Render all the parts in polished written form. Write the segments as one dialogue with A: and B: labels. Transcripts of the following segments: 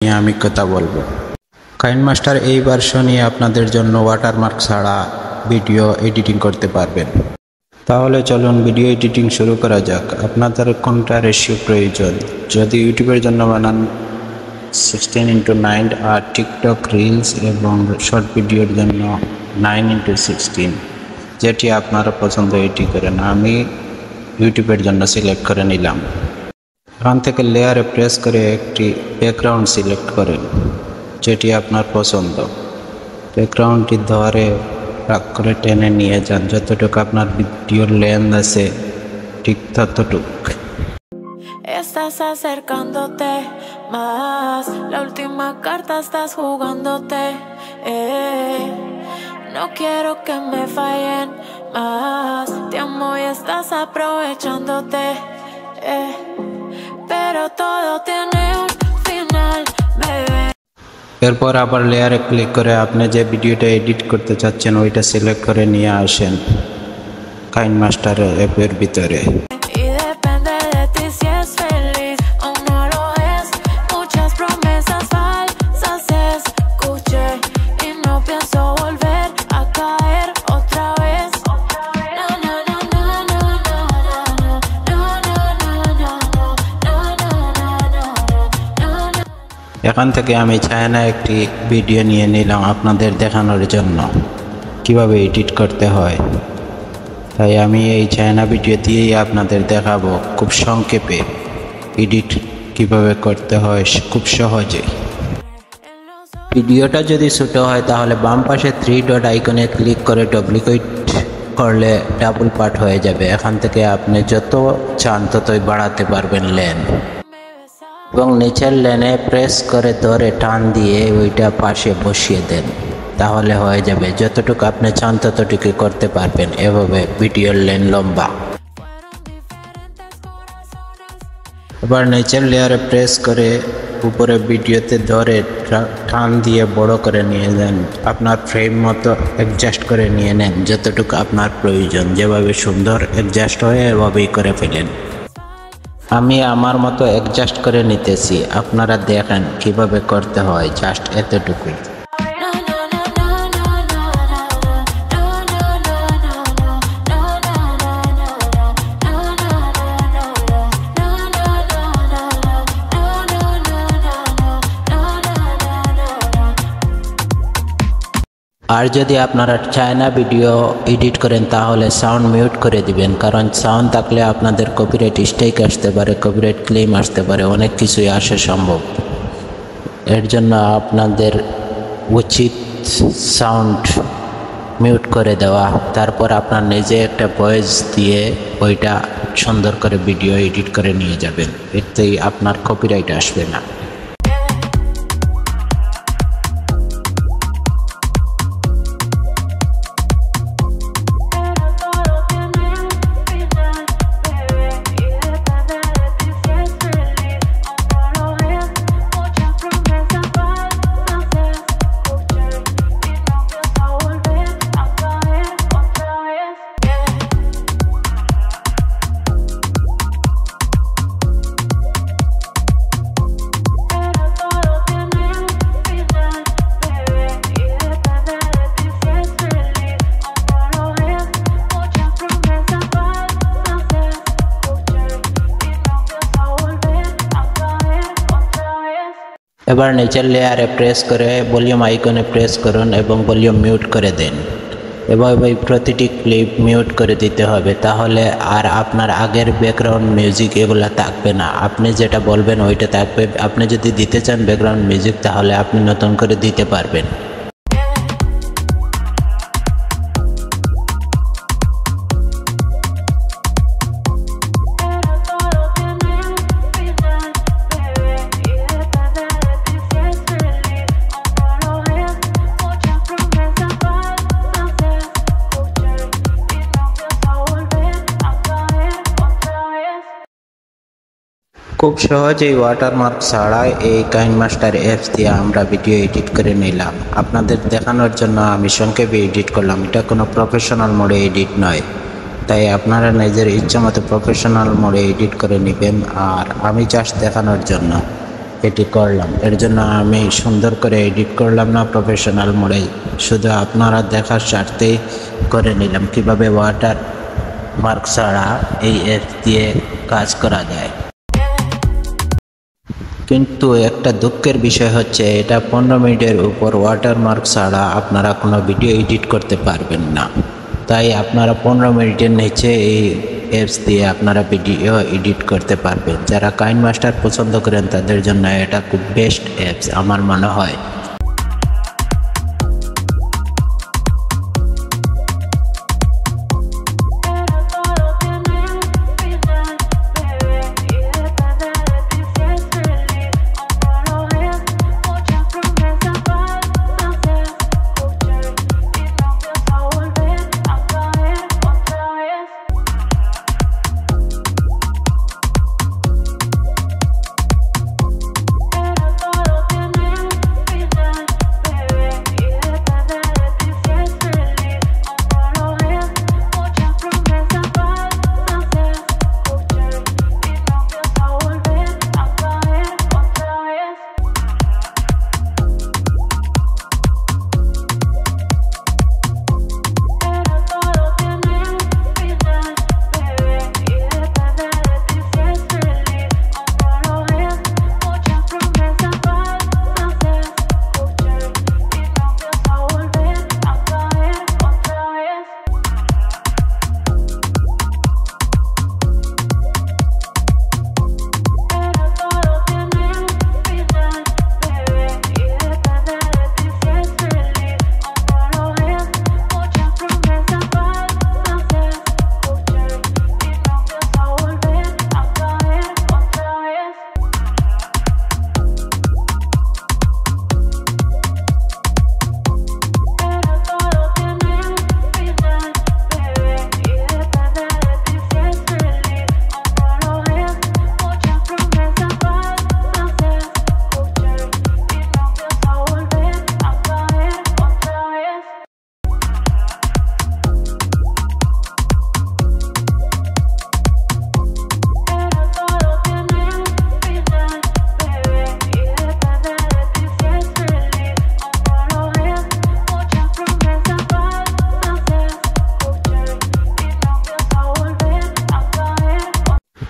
A: নিয়ে আমি কথা বলবো। কাইনমাস্টার এই ভার্সনে আপনাদের জন্য ওয়াটারমার্ক ছাড়া ভিডিও এডিটিং করতে পারবেন। তাহলে চলুন ভিডিও এডিটিং শুরু করা যাক। আপনাদের কোনটা রেশিও প্রয়োজন? যদি ইউটিউবের জন্য বানান 16:9 আর টিকটক রিলস এবং শর্ট ভিডিওর জন্য 9:16, যেটি আপনারা পছন্দ এটি করেন। আমি ইউটিউবের জন্য সিলেক্ট করে নিলাম। এখান থেকে লেয়ারে প্রেস করে একটি ব্যাকগ্রাউন্ড সিলেক্ট করেন যেটি আপনার পছন্দ। ব্যাকগ্রাউন্ডটি ধরে রাগ করে টেনে নিয়ে যান, যতটুকু আপনার ভিডিওর লেন্থ আছে ঠিক ততটুক।
B: Estás acercándote más, la última carta estás jugándote, no quiero que me fallen más, te amo y estás aprovechándote, pero todo tiene un final, bebé.
A: এরপর আবার লেয়ারে ক্লিক করে আপনি যে ভিডিওটা এডিট করতে চাচ্ছেন ওইটা সিলেক্ট করে নিয়ে আসেন কাইনমাস্টার অ্যাপের ভিতরে।
B: Y depende de ti si es feliz o no lo es. Muchas promesas falsas escuché y no pienso volver a caer otra vez. No, no, no, no, no, no, no, no, no, no, no, no.
A: এখান থেকে আমি China একটি video নিয়ে নিলাম আপনাদের দেখানোর জন্য কিভাবে এডিট করতে হয়। তাই আমি এই চায়না ভিডিও দিয়েই আপনাদের দেখাবো খুব সংক্ষেপে এডিট কিভাবে করতে হয় খুব সহজে। ভিডিওটা যদি ছোট হয় তাহলে বাম পাশে 3 ডট আইকনে ক্লিক করে ডুপ্লিকেট করলে ডাবল পার্ট হয়ে যাবে। এখান থেকে আপনি যত চান ততই বাড়াতে পারবেন লেন, এবং নিচের লেনে প্রেস করে ধরে টান দিয়ে ওইটা পাশে বসিয়ে দেন, তাহলে হয়ে যাবে। যতটুকু আপনি চান ততটুকু করতে পারবেন এভাবে ভিডিওর লেন লম্বা। এবার নিচের লেয়ারে প্রেস করে উপরে ভিডিওতে ধরে টান দিয়ে বড় করে নিয়ে যান। আপনার ফ্রেম মতো অ্যাডজাস্ট করে নিয়ে নেন যতটুকু আপনার প্রয়োজন। যেভাবে সুন্দর অ্যাডজাস্ট হয় এভাবেই করে ফেলেন। আমি আমার মতো অ্যাডজাস্ট করে নিতেছি, আপনারা দেখেন কিভাবে করতে হয়, জাস্ট এতটুকুই। আর যদি আপনারা চায়না ভিডিও এডিট করেন তাহলে সাউন্ড মিউট করে দিবেন, কারণ সাউন্ড থাকলে আপনাদের কপিরাইট স্ট্রাইক আসতে পারে, কপিরাইট ক্লেম আসতে পারে, অনেক কিছুই আসা সম্ভব। এর জন্য আপনাদের উচিত সাউন্ড মিউট করে দেওয়া। তারপর আপনার নিজে একটা ভয়েস দিয়ে ওইটা সুন্দর করে ভিডিও এডিট করে নিয়ে যাবেন, এতেই আপনার কপিরাইট আসবে না। এবার নিচের লেয়ারে প্রেস করে ভলিউম আইকনে প্রেস করুন এবং ভলিউম মিউট করে দেন। এভাবে প্রতিটি ক্লিপ মিউট করে দিতে হবে, তাহলে আর আপনার আগের ব্যাকগ্রাউন্ড মিউজিক এগুলো থাকবে না। আপনি যেটা বলবেন ওইটা থাকবে। আপনি যদি দিতে চান ব্যাকগ্রাউন্ড মিউজিক তাহলে আপনি নতুন করে দিতে পারবেন। খুব সহজেই ওয়াটারমার্ক ছাড়াই এই কাইনমাস্টার অ্যাপস দিয়ে আমরা ভিডিও এডিট করে নিলাম। আপনাদের দেখানোর জন্য আমি সংক্ষেপে এডিট করলাম। এটা কোনো প্রফেশনাল মোডে এডিট নয়, তাই আপনারা নিজের ইচ্ছা মতো প্রফেশনাল মোডে এডিট করে নেবেন। আর আমি জাস্ট দেখানোর জন্য এটি করলাম। এর জন্য আমি সুন্দর করে এডিট করলাম না, প্রফেশনাল মোডে, শুধু আপনারা দেখার স্বার্থেই করে নিলাম কিভাবে ওয়াটার মার্ক ছাড়া এই অ্যাপস দিয়ে কাজ করা যায়। কিন্তু একটা দুঃখের বিষয় হচ্ছে এটা 15 মিনিটের উপর ওয়াটারমার্ক ছাড়া আপনারা কোনো ভিডিও এডিট করতে পারবেন না। তাই আপনারা 15 মিনিটের নিচে এই অ্যাপস দিয়ে আপনারা ভিডিও এডিট করতে পারবেন। যারা কাইনমাস্টার পছন্দ করেন তাদের জন্য এটা খুব বেস্ট অ্যাপস আমার মনে হয়।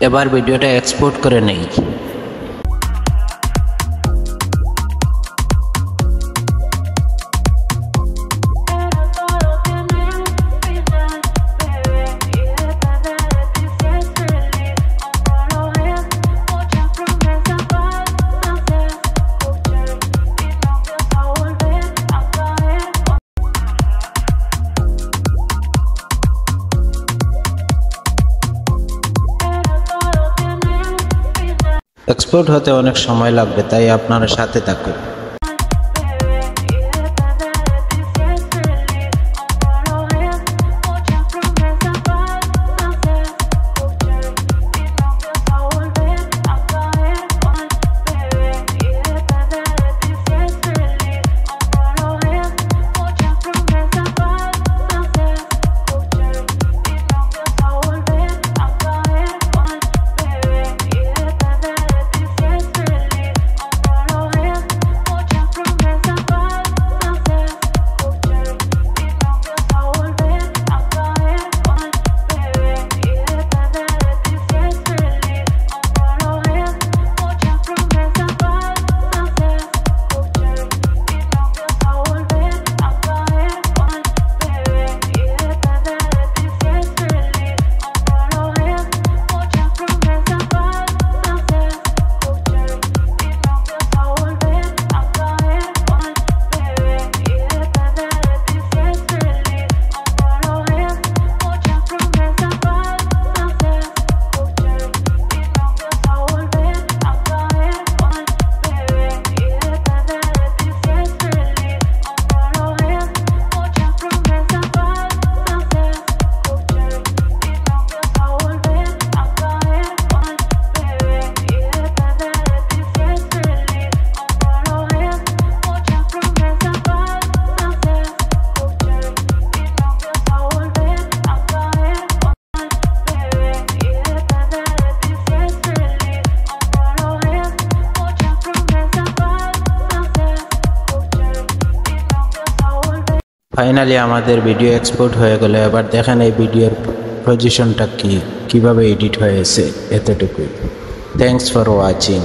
A: এবার ভিডিওটা এক্সপোর্ট করে নেই। এক্সপোর্ট হতে অনেক সময় লাগবে, তাই আপনারা সাথে থাকুন। ফাইনালি আমাদের ভিডিও এক্সপোর্ট হয়ে গেল। এবার দেখেন এই ভিডিওর পজিশনটা কিভাবে এডিট হয়েছে। এতটুকুই। Thanks for watching.